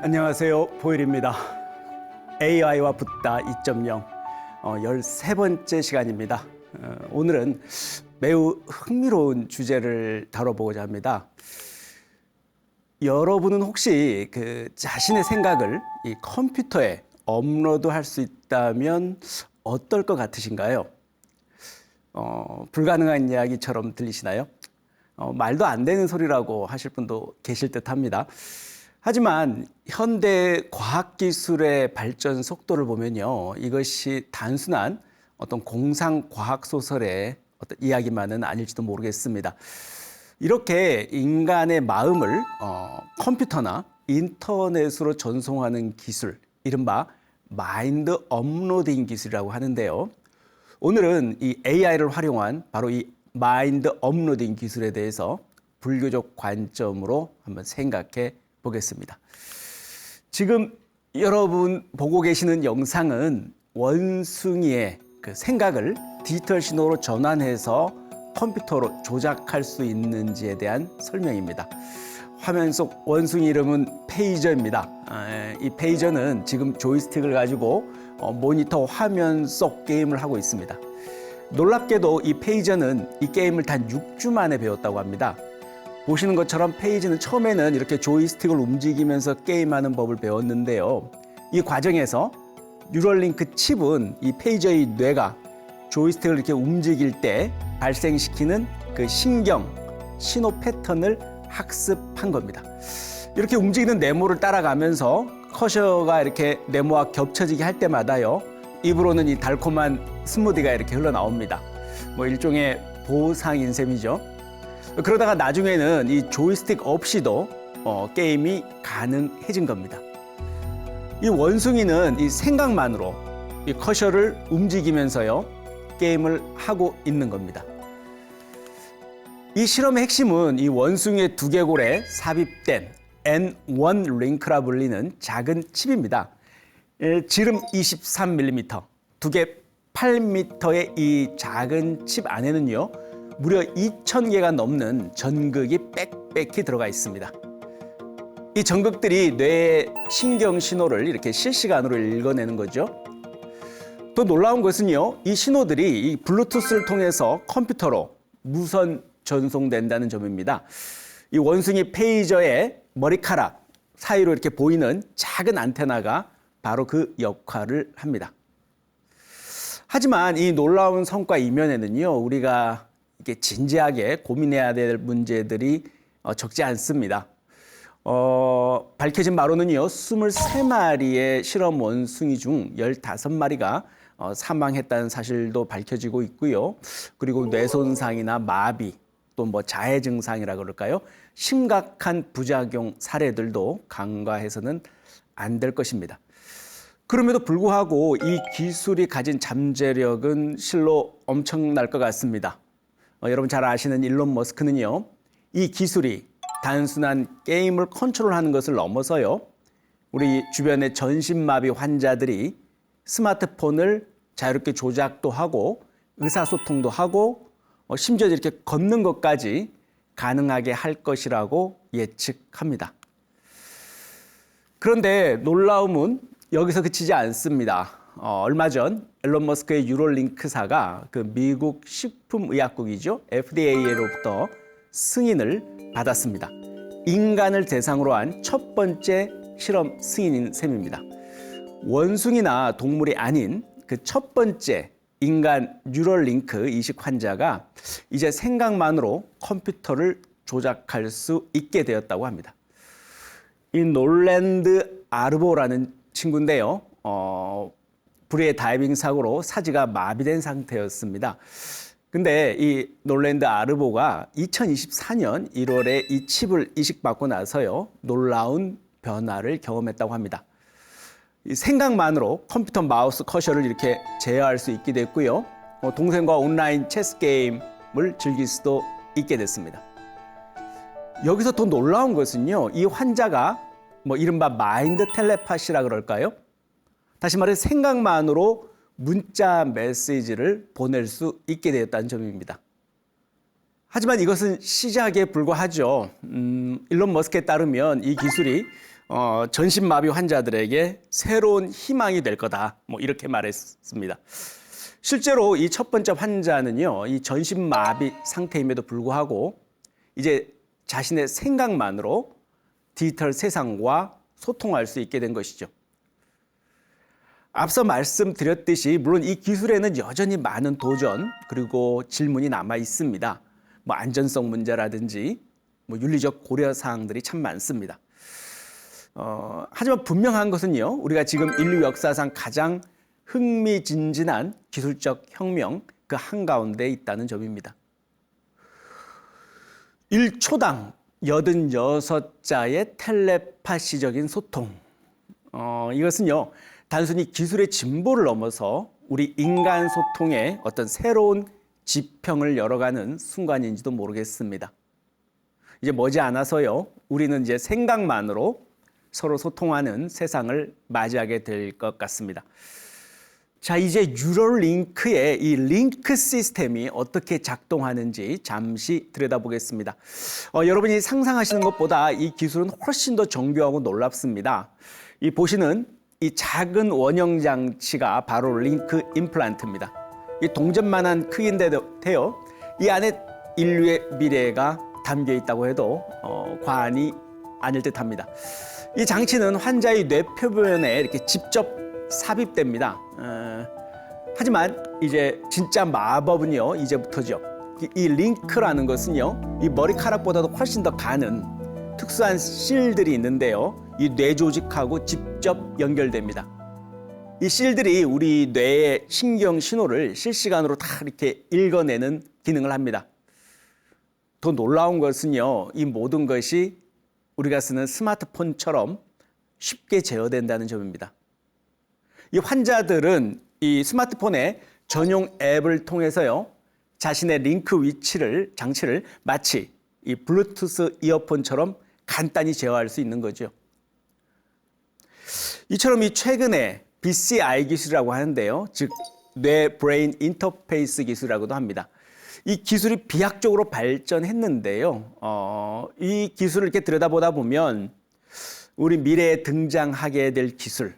안녕하세요. 보일입니다. AI와 붙다 2.0 13번째 시간입니다. 오늘은 매우 흥미로운 주제를 다뤄보고자 합니다. 여러분은 혹시 자신의 생각을 이 컴퓨터에 업로드할 수 있다면 어떨 것 같으신가요? 불가능한 이야기처럼 들리시나요? 말도 안 되는 소리라고 하실 분도 계실 듯합니다. 하지만 현대 과학기술의 발전 속도를 보면요, 이것이 단순한 어떤 공상 과학소설의 어떤 이야기만은 아닐지도 모르겠습니다. 이렇게 인간의 마음을 컴퓨터나 인터넷으로 전송하는 기술, 이른바 마인드 업로딩 기술이라고 하는데요. 오늘은 이 AI를 활용한 바로 이 마인드 업로딩 기술에 대해서 불교적 관점으로 한번 생각해 보겠습니다. 지금 여러분 보고 계시는 영상은 원숭이의 그 생각을 디지털 신호로 전환해서 컴퓨터로 조작할 수 있는지에 대한 설명입니다. 화면 속 원숭이 이름은 페이저입니다. 이 페이저는 지금 조이스틱을 가지고 모니터 화면 속 게임을 하고 있습니다. 놀랍게도 이 페이저는 이 게임을 단 6주 만에 배웠다고 합니다. 보시는 것처럼 페이지는 처음에는 이렇게 조이스틱을 움직이면서 게임하는 법을 배웠는데요. 이 과정에서 뉴럴링크 칩은 이 페이저의 뇌가 조이스틱을 이렇게 움직일 때 발생시키는 그 신경, 신호 패턴을 학습한 겁니다. 이렇게 움직이는 네모를 따라가면서 커셔가 이렇게 네모와 겹쳐지게 할 때마다요, 입으로는 이 달콤한 스무디가 이렇게 흘러나옵니다. 일종의 보상인 셈이죠. 그러다가 나중에는 이 조이스틱 없이도 게임이 가능해진 겁니다. 이 원숭이는 이 생각만으로 이 커셔를 움직이면서요, 게임을 하고 있는 겁니다. 이 실험의 핵심은 이 원숭이의 두개골에 삽입된 N1 링크라 불리는 작은 칩입니다. 지름 23mm, 두께 8m의 이 작은 칩 안에는요, 무려 2,000개가 넘는 전극이 빽빽히 들어가 있습니다. 이 전극들이 뇌의 신경 신호를 이렇게 실시간으로 읽어내는 거죠. 또 놀라운 것은요, 이 신호들이 이 블루투스를 통해서 컴퓨터로 무선 전송된다는 점입니다. 이 원숭이 페이저의 머리카락 사이로 이렇게 보이는 작은 안테나가 바로 그 역할을 합니다. 하지만 이 놀라운 성과 이면에는요, 우리가 이게 진지하게 고민해야 될 문제들이 적지 않습니다. 밝혀진 바로는요, 23마리의 실험 원숭이 중 15마리가 사망했다는 사실도 밝혀지고 있고요. 그리고 뇌손상이나 마비, 또 자해 증상이라 그럴까요? 심각한 부작용 사례들도 간과해서는 안 될 것입니다. 그럼에도 불구하고 이 기술이 가진 잠재력은 실로 엄청날 것 같습니다. 여러분 잘 아시는 일론 머스크는요, 이 기술이 단순한 게임을 컨트롤하는 것을 넘어서요, 우리 주변의 전신마비 환자들이 스마트폰을 자유롭게 조작도 하고 의사소통도 하고 심지어 이렇게 걷는 것까지 가능하게 할 것이라고 예측합니다. 그런데 놀라움은 여기서 그치지 않습니다. 얼마 전 일론 머스크의 뉴럴링크사가 그 미국 식품의약국이죠, FDA로부터 승인을 받았습니다. 인간을 대상으로 한 첫 번째 실험 승인인 셈입니다. 원숭이나 동물이 아닌 그 첫 번째 인간 뉴럴링크 이식 환자가 이제 생각만으로 컴퓨터를 조작할 수 있게 되었다고 합니다. 이 놀랜드 아르보라는 친구인데요. 불의의 다이빙 사고로 사지가 마비된 상태였습니다. 근데 이 놀랜드 아르보가 2024년 1월에 이 칩을 이식받고 나서요, 놀라운 변화를 경험했다고 합니다. 이 생각만으로 컴퓨터 마우스 커셔를 이렇게 제어할 수 있게 됐고요. 동생과 온라인 체스 게임을 즐길 수도 있게 됐습니다. 여기서 더 놀라운 것은요, 이 환자가 이른바 마인드 텔레파시라 그럴까요? 다시 말해 생각만으로 문자 메시지를 보낼 수 있게 되었다는 점입니다. 하지만 이것은 시작에 불과하죠. 일론 머스크에 따르면 이 기술이 전신마비 환자들에게 새로운 희망이 될 거다. 뭐 이렇게 말했습니다. 실제로 이 첫 번째 환자는요, 이 전신마비 상태임에도 불구하고 이제 자신의 생각만으로 디지털 세상과 소통할 수 있게 된 것이죠. 앞서 말씀드렸듯이 물론 이 기술에는 여전히 많은 도전 그리고 질문이 남아 있습니다. 뭐 안전성 문제라든지 뭐 윤리적 고려 사항들이 참 많습니다. 하지만 분명한 것은요, 우리가 지금 인류 역사상 가장 흥미진진한 기술적 혁명 그 한가운데 있다는 점입니다. 1초당 86자의 텔레파시적인 소통. 이것은요, 단순히 기술의 진보를 넘어서 우리 인간 소통의 어떤 새로운 지평을 열어가는 순간인지도 모르겠습니다. 이제 머지않아서요, 우리는 이제 생각만으로 서로 소통하는 세상을 맞이하게 될 것 같습니다. 자, 이제 뉴럴링크의 이 링크 시스템이 어떻게 작동하는지 잠시 들여다보겠습니다. 여러분이 상상하시는 것보다 이 기술은 훨씬 더 정교하고 놀랍습니다. 이 보시는 이 작은 원형 장치가 바로 링크 임플란트입니다. 이 동전만한 크기인데요, 이 안에 인류의 미래가 담겨 있다고 해도 과언이 아닐 듯합니다. 이 장치는 환자의 뇌표면에 이렇게 직접 삽입됩니다. 하지만 이제 진짜 마법은요, 이제부터죠. 이 링크라는 것은요, 이 머리카락보다도 훨씬 더 가는 특수한 실들이 있는데요, 이 뇌 조직하고 직접 연결됩니다. 이 실들이 우리 뇌의 신경 신호를 실시간으로 다 이렇게 읽어내는 기능을 합니다. 더 놀라운 것은요, 이 모든 것이 우리가 쓰는 스마트폰처럼 쉽게 제어된다는 점입니다. 이 환자들은 이 스마트폰의 전용 앱을 통해서요, 자신의 링크 장치를 마치 이 블루투스 이어폰처럼 간단히 제어할 수 있는 거죠. 이처럼 이 최근에 BCI 기술이라고 하는데요, 즉 뇌 브레인 인터페이스 기술이라고도 합니다. 이 기술이 비약적으로 발전했는데요, 이 기술을 이렇게 들여다보다 보면 우리 미래에 등장하게 될 기술,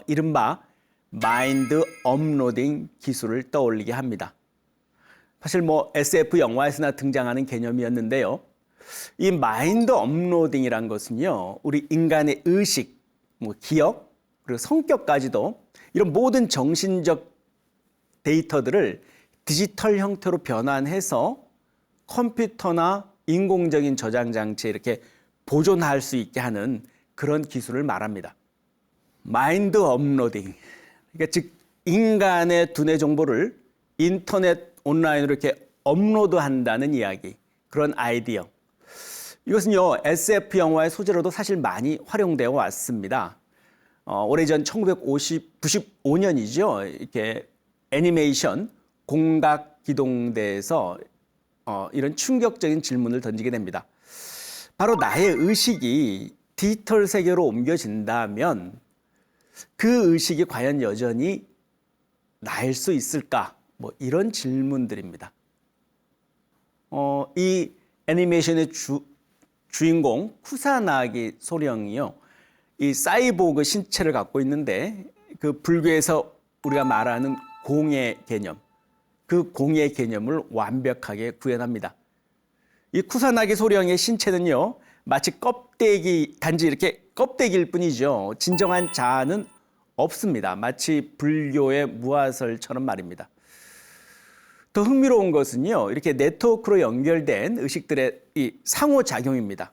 이른바 마인드 업로딩 기술을 떠올리게 합니다. 사실 뭐 SF 영화에서나 등장하는 개념이었는데요, 이 마인드 업로딩이란 것은요, 우리 인간의 의식, 뭐 기억, 그리고 성격까지도 이런 모든 정신적 데이터들을 디지털 형태로 변환해서 컴퓨터나 인공적인 저장 장치에 이렇게 보존할 수 있게 하는 그런 기술을 말합니다. 마인드 업로딩. 그러니까 즉 인간의 두뇌 정보를 인터넷 온라인으로 이렇게 업로드한다는 이야기, 그런 아이디어. 이것은요, SF 영화의 소재로도 사실 많이 활용되어 왔습니다. 오래전 1995년이죠. 이렇게 애니메이션 공각기동대에서 이런 충격적인 질문을 던지게 됩니다. 바로 나의 의식이 디지털 세계로 옮겨진다면 그 의식이 과연 여전히 나일 수 있을까? 뭐 이런 질문들입니다. 이 애니메이션의 주인공 쿠사나기 소령이요, 이 사이보그 신체를 갖고 있는데 그 불교에서 우리가 말하는 공의 개념, 그 공의 개념을 완벽하게 구현합니다. 이 쿠사나기 소령의 신체는요, 마치 단지 이렇게 껍데기일 뿐이죠. 진정한 자아는 없습니다. 마치 불교의 무아설처럼 말입니다. 더 흥미로운 것은요, 이렇게 네트워크로 연결된 의식들의 이 상호작용입니다.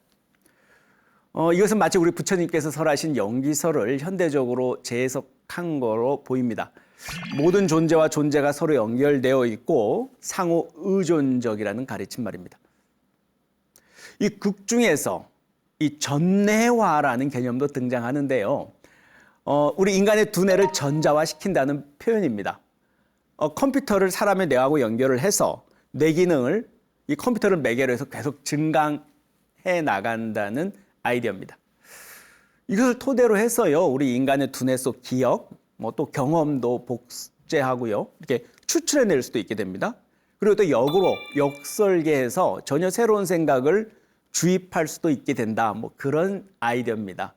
이것은 마치 우리 부처님께서 설하신 영기설을 현대적으로 재해석한 거로 보입니다. 모든 존재와 존재가 서로 연결되어 있고 상호 의존적이라는 가르침 말입니다. 이 극 중에서 이 전내화라는 개념도 등장하는데요, 우리 인간의 두뇌를 전자화시킨다는 표현입니다. 컴퓨터를 사람의 뇌하고 연결을 해서 뇌 기능을 이 컴퓨터를 매개로 해서 계속 증강해 나간다는 아이디어입니다. 이것을 토대로 해서요, 우리 인간의 두뇌 속 기억, 뭐 또 경험도 복제하고요, 이렇게 추출해낼 수도 있게 됩니다. 그리고 또 역으로 역설계해서 전혀 새로운 생각을 주입할 수도 있게 된다. 뭐 그런 아이디어입니다.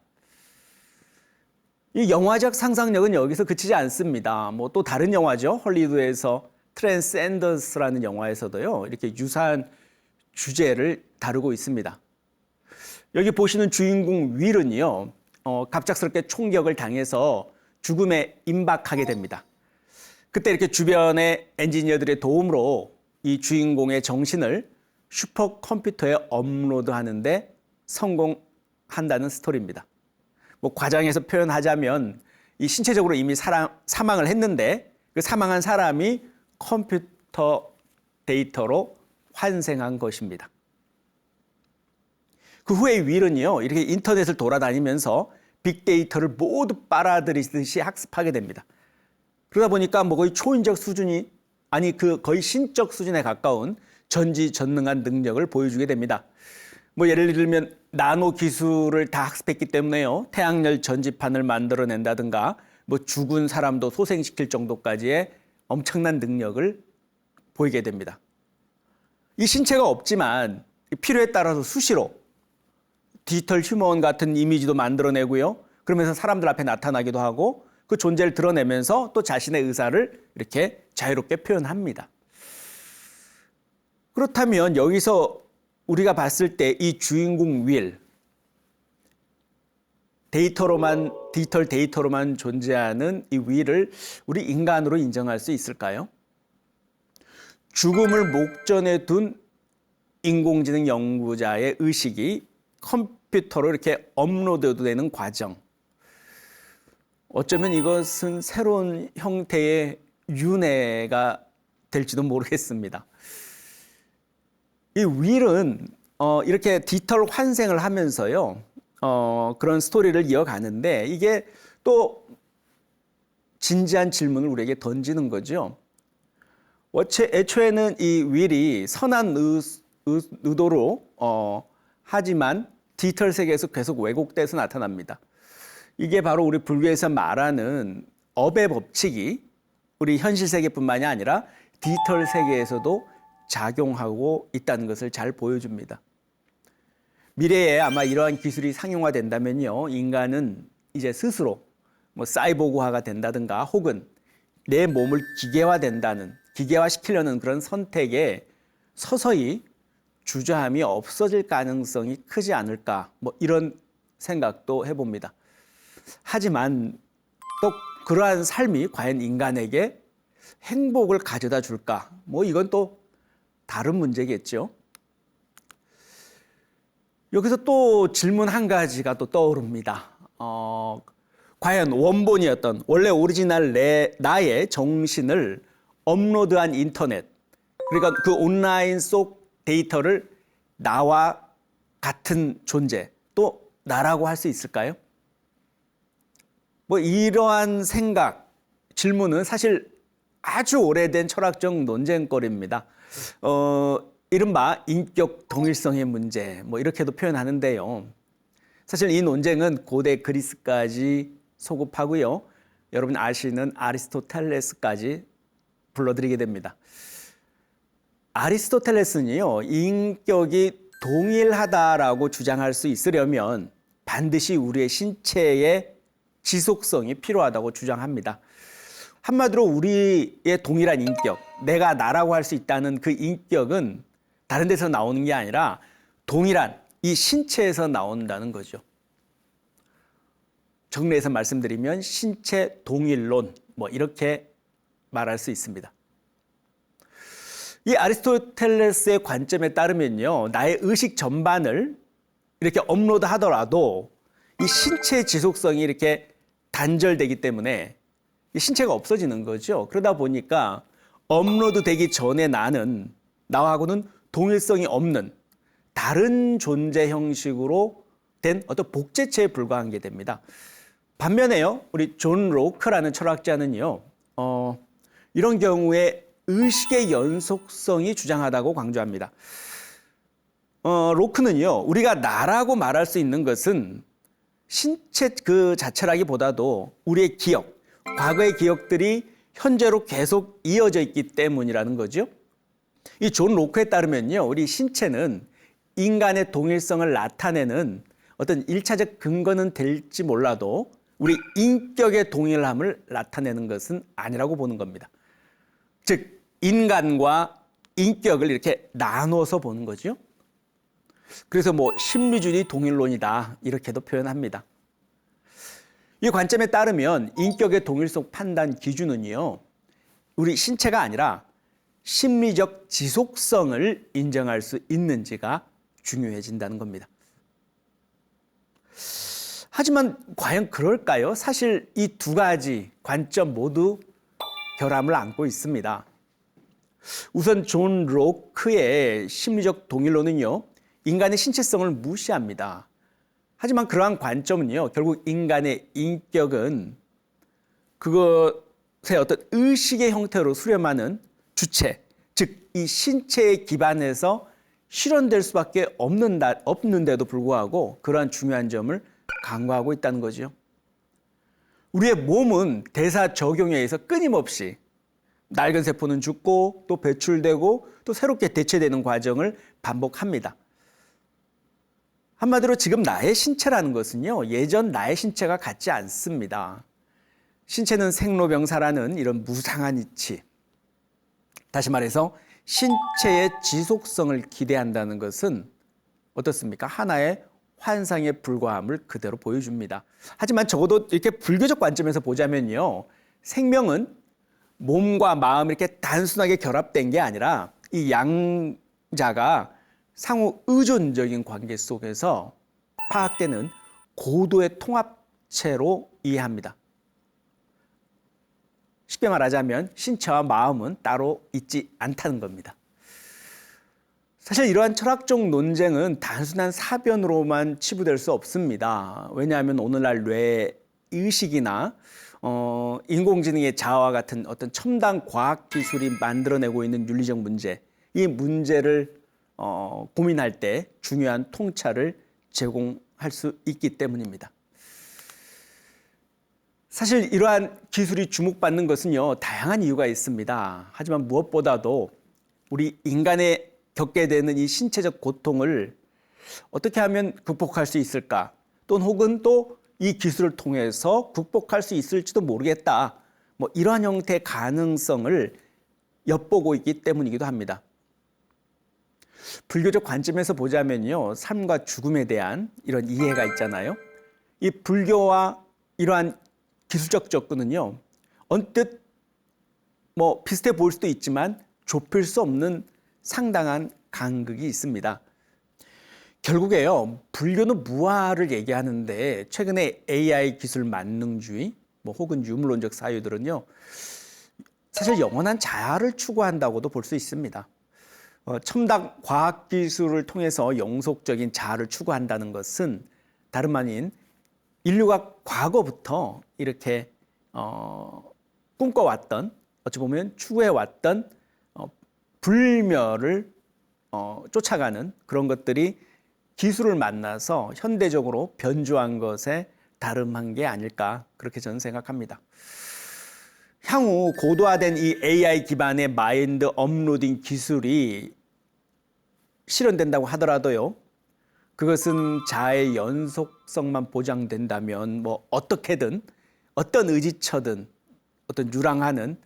이 영화적 상상력은 여기서 그치지 않습니다. 뭐 또 다른 영화죠. 헐리우드에서 트랜스센더스라는 영화에서도요. 이렇게 유사한 주제를 다루고 있습니다. 여기 보시는 주인공 윌은요. 갑작스럽게 총격을 당해서 죽음에 임박하게 됩니다. 그때 이렇게 주변의 엔지니어들의 도움으로 이 주인공의 정신을 슈퍼컴퓨터에 업로드하는데 성공한다는 스토리입니다. 뭐 과장해서 표현하자면 이 신체적으로 이미 사망을 했는데 그 사망한 사람이 컴퓨터 데이터로 환생한 것입니다. 그 후에 윌은요, 이렇게 인터넷을 돌아다니면서 빅데이터를 모두 빨아들이듯이 학습하게 됩니다. 그러다 보니까 뭐 거의 초인적 수준이 거의 신적 수준에 가까운 전지전능한 능력을 보여주게 됩니다. 뭐 예를 들면 나노 기술을 다 학습했기 때문에요. 태양열 전지판을 만들어낸다든가 뭐 죽은 사람도 소생시킬 정도까지의 엄청난 능력을 보이게 됩니다. 이 신체가 없지만 필요에 따라서 수시로 디지털 휴먼 같은 이미지도 만들어내고요. 그러면서 사람들 앞에 나타나기도 하고 그 존재를 드러내면서 또 자신의 의사를 이렇게 자유롭게 표현합니다. 그렇다면 여기서 우리가 봤을 때 이 주인공 윌, 디지털 데이터로만 존재하는 이 윌을 우리 인간으로 인정할 수 있을까요? 죽음을 목전에 둔 인공지능 연구자의 의식이 컴퓨터로 이렇게 업로드되는 과정. 어쩌면 이것은 새로운 형태의 윤회가 될지도 모르겠습니다. 이 윌은 이렇게 디지털 환생을 하면서요. 그런 스토리를 이어가는데 이게 또 진지한 질문을 우리에게 던지는 거죠. 애초에는 이 윌이 선한 의도로 하지만 디지털 세계에서 계속 왜곡돼서 나타납니다. 이게 바로 우리 불교에서 말하는 업의 법칙이 우리 현실 세계뿐만이 아니라 디지털 세계에서도 작용하고 있다는 것을 잘 보여줍니다. 미래에 아마 이러한 기술이 상용화된다면요, 인간은 이제 스스로 뭐 사이보그화가 된다든가 혹은 내 몸을 기계화시키려는 그런 선택에 서서히 주저함이 없어질 가능성이 크지 않을까, 뭐 이런 생각도 해봅니다. 하지만 또 그러한 삶이 과연 인간에게 행복을 가져다 줄까? 뭐 이건 또 다른 문제겠죠. 여기서 또 질문 한 가지가 또 떠오릅니다. 과연 원본이었던 원래 오리지널 나의 정신을 업로드한 인터넷, 그러니까 그 온라인 속 데이터를 나와 같은 존재, 또 나라고 할 수 있을까요? 뭐 이러한 질문은 사실 아주 오래된 철학적 논쟁거리입니다. 이른바 인격 동일성의 문제, 뭐 이렇게도 표현하는데요. 사실 이 논쟁은 고대 그리스까지 소급하고요. 여러분 아시는 아리스토텔레스까지 불러드리게 됩니다. 아리스토텔레스는요, 인격이 동일하다라고 주장할 수 있으려면 반드시 우리의 신체의 지속성이 필요하다고 주장합니다. 한마디로 우리의 동일한 인격, 내가 나라고 할 수 있다는 그 인격은 다른 데서 나오는 게 아니라 동일한 이 신체에서 나온다는 거죠. 정리해서 말씀드리면 신체 동일론, 뭐 이렇게 말할 수 있습니다. 이 아리스토텔레스의 관점에 따르면요, 나의 의식 전반을 이렇게 업로드하더라도 이 신체의 지속성이 이렇게 단절되기 때문에 이 신체가 없어지는 거죠. 그러다 보니까 업로드되기 전에 나하고는 동일성이 없는 다른 존재 형식으로 된 어떤 복제체에 불과한 게 됩니다. 반면에요, 우리 존 로크라는 철학자는요, 이런 경우에 의식의 연속성이 주장하다고 강조합니다. 로크는요, 우리가 나라고 말할 수 있는 것은 신체 그 자체라기보다도 우리의 기억, 과거의 기억들이 현재로 계속 이어져 있기 때문이라는 거죠. 이 존 로크에 따르면요, 우리 신체는 인간의 동일성을 나타내는 어떤 1차적 근거는 될지 몰라도 우리 인격의 동일함을 나타내는 것은 아니라고 보는 겁니다. 즉 인간과 인격을 이렇게 나눠서 보는 거죠. 그래서 심리주의 동일론이다 이렇게도 표현합니다. 이 관점에 따르면 인격의 동일성 판단 기준은요, 우리 신체가 아니라 심리적 지속성을 인정할 수 있는지가 중요해진다는 겁니다. 하지만 과연 그럴까요? 사실 이 두 가지 관점 모두 결함을 안고 있습니다. 우선 존 로크의 심리적 동일론은요, 인간의 신체성을 무시합니다. 하지만 그러한 관점은요, 결국 인간의 인격은 그것의 어떤 의식의 형태로 수렴하는 주체, 즉 이 신체에 기반해서 실현될 수밖에 없는데도 불구하고 그러한 중요한 점을 간과하고 있다는 거죠. 우리의 몸은 대사 적용에 의해서 끊임없이 낡은 세포는 죽고 또 배출되고 또 새롭게 대체되는 과정을 반복합니다. 한마디로 지금 나의 신체라는 것은요, 예전 나의 신체가 같지 않습니다. 신체는 생로병사라는 이런 무상한 이치, 다시 말해서 신체의 지속성을 기대한다는 것은 어떻습니까? 하나의 환상에 불과함을 그대로 보여줍니다. 하지만 적어도 이렇게 불교적 관점에서 보자면요, 생명은 몸과 마음이 이렇게 단순하게 결합된 게 아니라 이 양자가 상호 의존적인 관계 속에서 파악되는 고도의 통합체로 이해합니다. 쉽게 말하자면 신체와 마음은 따로 있지 않다는 겁니다. 사실 이러한 철학적 논쟁은 단순한 사변으로만 치부될 수 없습니다. 왜냐하면 오늘날 뇌 의식이나 인공지능의 자아와 같은 어떤 첨단 과학 기술이 만들어내고 있는 윤리적 문제, 이 문제를 고민할 때 중요한 통찰을 제공할 수 있기 때문입니다. 사실 이러한 기술이 주목받는 것은요, 다양한 이유가 있습니다. 하지만 무엇보다도 우리 인간의 겪게 되는 이 신체적 고통을 어떻게 하면 극복할 수 있을까? 또는 혹은 또 이 기술을 통해서 극복할 수 있을지도 모르겠다. 이러한 형태의 가능성을 엿보고 있기 때문이기도 합니다. 불교적 관점에서 보자면요, 삶과 죽음에 대한 이런 이해가 있잖아요. 이 불교와 이러한 기술적 접근은요, 언뜻 비슷해 보일 수도 있지만 좁힐 수 없는 상당한 간극이 있습니다. 결국에요, 불교는 무아를 얘기하는데 최근에 AI 기술 만능주의 혹은 유물론적 사유들은요, 사실 영원한 자아를 추구한다고도 볼 수 있습니다. 첨단 과학 기술을 통해서 영속적인 자아를 추구한다는 것은 다름 아닌 인류가 과거부터 이렇게 꿈꿔왔던, 어찌 보면 추구해왔던 불멸을 쫓아가는 그런 것들이 기술을 만나서 현대적으로 변주한 것에 다름한 게 아닐까, 그렇게 저는 생각합니다. 향후 고도화된 이 AI 기반의 마인드 업로딩 기술이 실현된다고 하더라도요, 그것은 자아의 연속성만 보장된다면 어떻게든 어떤 의지처든 어떤 유랑하는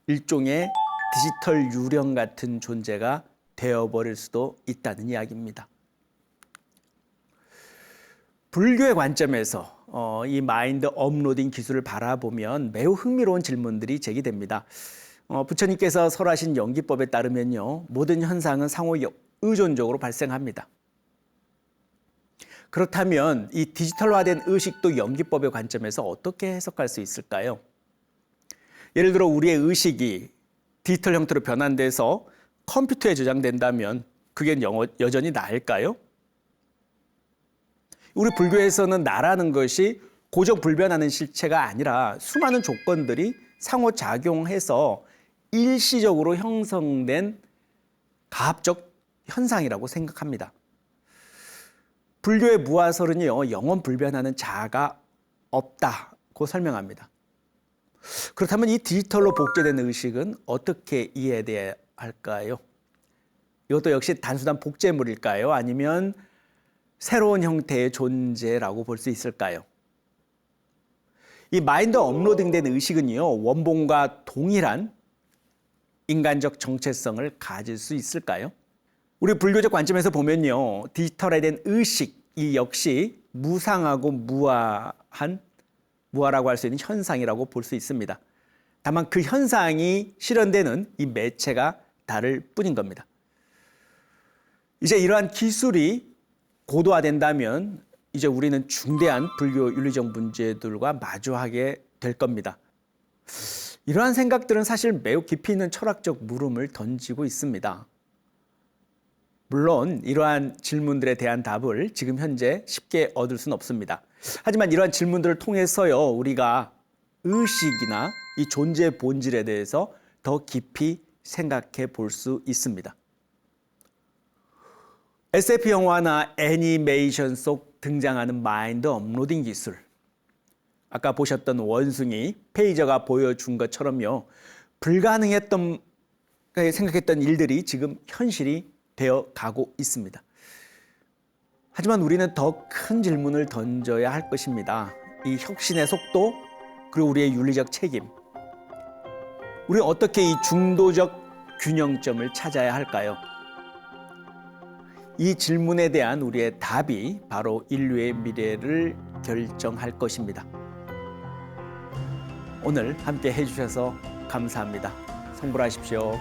일종의 디지털 유령 같은 존재가 되어버릴 수도 있다는 이야기입니다. 불교의 관점에서 이 마인드 업로딩 기술을 바라보면 매우 흥미로운 질문들이 제기됩니다. 부처님께서 설하신 연기법에 따르면요, 모든 현상은 상호 의존적으로 발생합니다. 그렇다면 이 디지털화된 의식도 연기법의 관점에서 어떻게 해석할 수 있을까요? 예를 들어 우리의 의식이 디지털 형태로 변환돼서 컴퓨터에 저장된다면 그게 여전히 나일까요? 우리 불교에서는 나라는 것이 고정불변하는 실체가 아니라 수많은 조건들이 상호작용해서 일시적으로 형성된 가합적 현상이라고 생각합니다. 불교의 무아설은요, 영원 불변하는 자아가 없다고 설명합니다. 그렇다면 이 디지털로 복제된 의식은 어떻게 이해돼야 할까요? 이것도 역시 단순한 복제물일까요? 아니면 새로운 형태의 존재라고 볼 수 있을까요? 이 마인드 업로딩된 의식은요, 원본과 동일한 인간적 정체성을 가질 수 있을까요? 우리 불교적 관점에서 보면요, 디지털화된 의식, 이 역시 무상하고 무아라고 할 수 있는 현상이라고 볼 수 있습니다. 다만 그 현상이 실현되는 이 매체가 다를 뿐인 겁니다. 이제 이러한 기술이 고도화된다면 이제 우리는 중대한 불교 윤리적 문제들과 마주하게 될 겁니다. 이러한 생각들은 사실 매우 깊이 있는 철학적 물음을 던지고 있습니다. 물론 이러한 질문들에 대한 답을 지금 현재 쉽게 얻을 수는 없습니다. 하지만 이러한 질문들을 통해서요, 우리가 의식이나 이 존재의 본질에 대해서 더 깊이 생각해 볼 수 있습니다. SF 영화나 애니메이션 속 등장하는 마인드 업로딩 기술. 아까 보셨던 원숭이 페이저가 보여준 것처럼요, 불가능했던 생각했던 일들이 지금 현실이 되어 가고 있습니다. 하지만 우리는 더 큰 질문을 던져야 할 것입니다. 이 혁신의 속도, 그리고 우리의 윤리적 책임. 우리는 어떻게 이 중도적 균형점을 찾아야 할까요? 이 질문에 대한 우리의 답이 바로 인류의 미래를 결정할 것입니다. 오늘 함께 해주셔서 감사합니다. 성불하십시오.